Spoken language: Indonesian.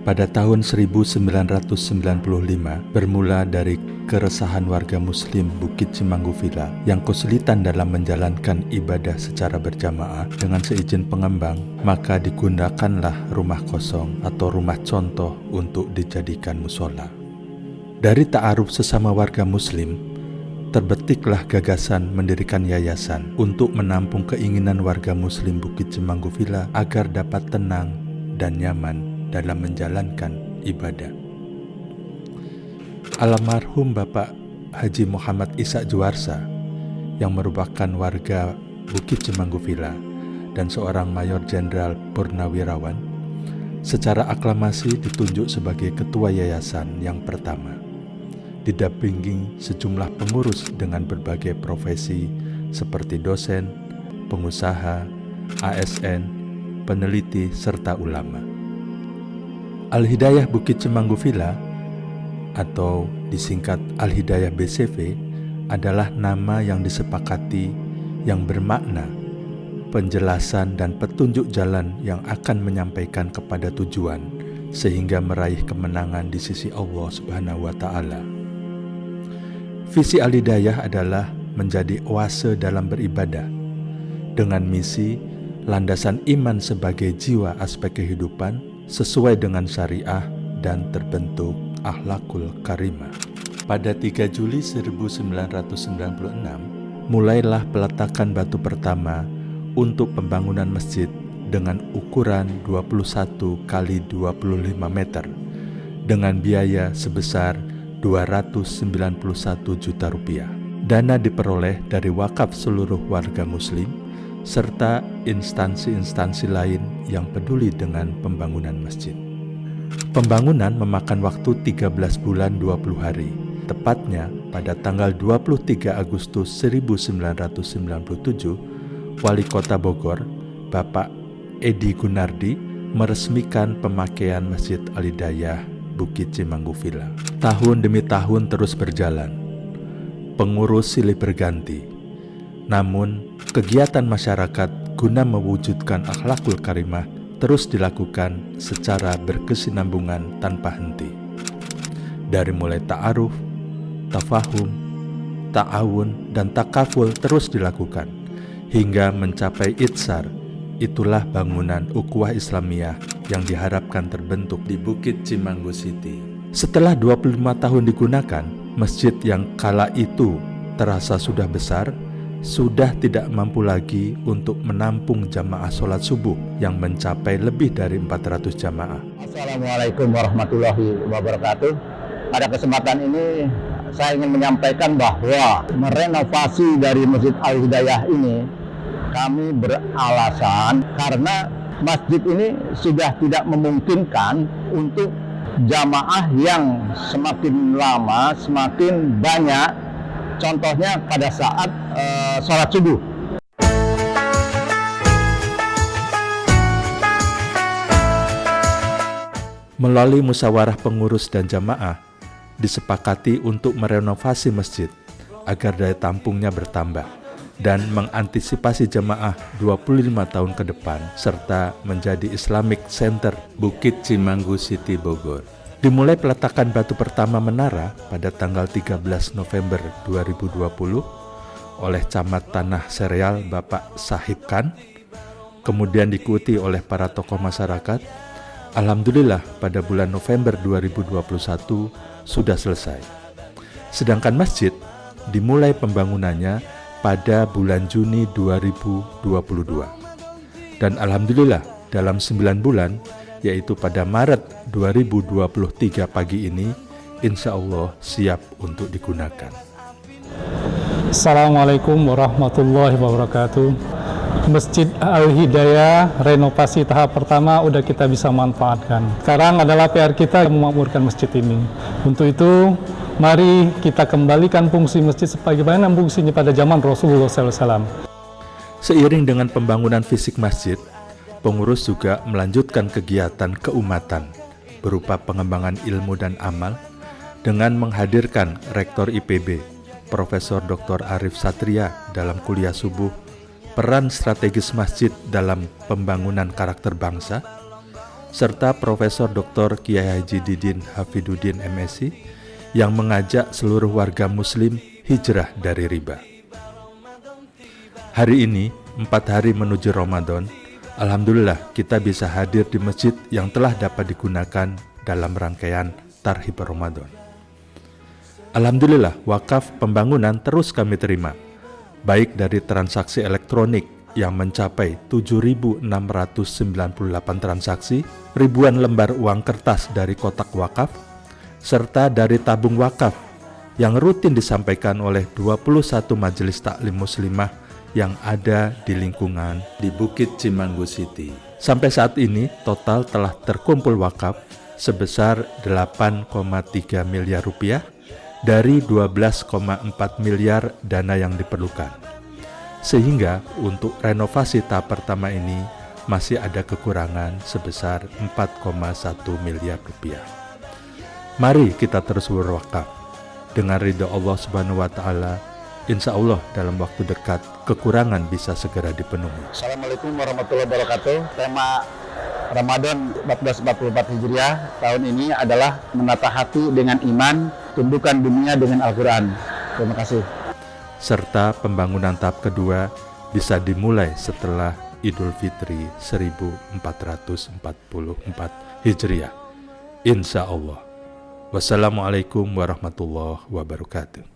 Pada tahun 1995, bermula dari keresahan warga Muslim Bukit Cimanggu Villa yang kesulitan dalam menjalankan ibadah secara berjamaah dengan seizin pengembang, maka digunakanlah rumah kosong atau rumah contoh untuk dijadikan musola. Dari ta'aruf sesama warga Muslim, terbetiklah gagasan mendirikan yayasan untuk menampung keinginan warga Muslim Bukit Cimanggu Villa agar dapat tenang dan nyaman dalam menjalankan ibadah. Almarhum Bapak Haji Muhammad Ishak Juwarsa yang merupakan warga Bukit Cimanggu Villa dan seorang Mayor Jenderal Purnawirawan secara aklamasi ditunjuk sebagai ketua yayasan yang pertama, didampingi sejumlah pengurus dengan berbagai profesi seperti dosen, pengusaha, ASN, peneliti, serta ulama. Al-Hidayah Bukit Cimanggu Villa atau disingkat Al-Hidayah BCV adalah nama yang disepakati yang bermakna penjelasan dan petunjuk jalan yang akan menyampaikan kepada tujuan sehingga meraih kemenangan di sisi Allah Subhanahu wa Ta'ala. Visi Al-Hidayah adalah menjadi oase dalam beribadah dengan misi landasan iman sebagai jiwa aspek kehidupan sesuai dengan syariah dan terbentuk akhlakul karimah. Pada 3 Juli 1996, mulailah peletakan batu pertama untuk pembangunan masjid dengan ukuran 21 kali 25 meter dengan biaya sebesar 291 juta rupiah. Dana diperoleh dari wakaf seluruh warga Muslim serta instansi-instansi lain yang peduli dengan pembangunan masjid. Pembangunan memakan waktu 13 bulan 20 hari, tepatnya pada tanggal 23 Agustus 1997, Wali Kota Bogor, Bapak Edi Gunardi, meresmikan pemakaian Masjid Al-Hidayah Bukit Cimanggu Villa. Tahun demi tahun terus berjalan, pengurus silih berganti. Namun, kegiatan masyarakat guna mewujudkan akhlakul karimah terus dilakukan secara berkesinambungan tanpa henti. Dari mulai ta'aruf, tafahum, ta'awun, dan takaful terus dilakukan, hingga mencapai itsar. Itulah bangunan ukhuwah Islamiyah yang diharapkan terbentuk di Bukit Cimanggu City. Setelah 25 tahun digunakan, masjid yang kala itu terasa sudah besar, sudah tidak mampu lagi untuk menampung jamaah sholat subuh yang mencapai lebih dari 400 jamaah. Assalamualaikum warahmatullahi wabarakatuh. Pada kesempatan ini saya ingin menyampaikan bahwa merenovasi dari Masjid Al-Hidayah ini kami beralasan karena masjid ini sudah tidak memungkinkan untuk jamaah yang semakin lama semakin banyak. Contohnya pada saat sholat subuh. Melalui musyawarah pengurus dan jamaah, disepakati untuk merenovasi masjid agar daya tampungnya bertambah dan mengantisipasi jamaah 25 tahun ke depan serta menjadi Islamic Center Bukit Cimanggu City Bogor. Dimulai peletakan batu pertama menara pada tanggal 13 November 2020 oleh Camat Tanah Sereal Bapak Sahib Khan, kemudian diikuti oleh para tokoh masyarakat. Alhamdulillah pada bulan November 2021 sudah selesai. Sedangkan masjid dimulai pembangunannya pada bulan Juni 2022. Dan alhamdulillah dalam 9 bulan, yaitu pada Maret 2023 pagi ini, insya Allah siap untuk digunakan. Assalamualaikum warahmatullahi wabarakatuh. Masjid Al-Hidayah renovasi tahap pertama udah kita bisa manfaatkan. Sekarang adalah PR kita memakmurkan masjid ini. Untuk itu, mari kita kembalikan fungsi masjid sebagaimana fungsinya pada zaman Rasulullah SAW. Seiring dengan pembangunan fisik masjid, pengurus juga melanjutkan kegiatan keumatan berupa pengembangan ilmu dan amal dengan menghadirkan Rektor IPB, Profesor Dr. Arif Satria dalam kuliah subuh peran strategis masjid dalam pembangunan karakter bangsa, serta Profesor Dr. Kiai Haji Didin Hafidudin MSI yang mengajak seluruh warga muslim hijrah dari riba. Hari ini, 4 hari menuju Ramadan, alhamdulillah kita bisa hadir di masjid yang telah dapat digunakan dalam rangkaian Tarhib Ramadan. Alhamdulillah, wakaf pembangunan terus kami terima, baik dari transaksi elektronik yang mencapai 7.698 transaksi, ribuan lembar uang kertas dari kotak wakaf, serta dari tabung wakaf yang rutin disampaikan oleh 21 majelis taklim muslimah yang ada di lingkungan di Bukit Cimanggu City. Sampai saat ini total telah terkumpul wakaf sebesar 8,3 miliar rupiah dari 12,4 miliar dana yang diperlukan. Sehingga untuk renovasi tahap pertama ini masih ada kekurangan sebesar 4,1 miliar rupiah. Mari kita terus berwakaf. Dengan ridha Allah Subhanahu wa Ta'ala, insya Allah dalam waktu dekat kekurangan bisa segera dipenuhi. Assalamualaikum warahmatullahi wabarakatuh. Tema Ramadan 1444 Hijriah tahun ini adalah menata hati dengan iman, tundukkan dunia dengan Al-Quran. Terima kasih. Serta pembangunan tahap kedua bisa dimulai setelah Idul Fitri 1444 Hijriah. Insya Allah. Wassalamualaikum warahmatullahi wabarakatuh.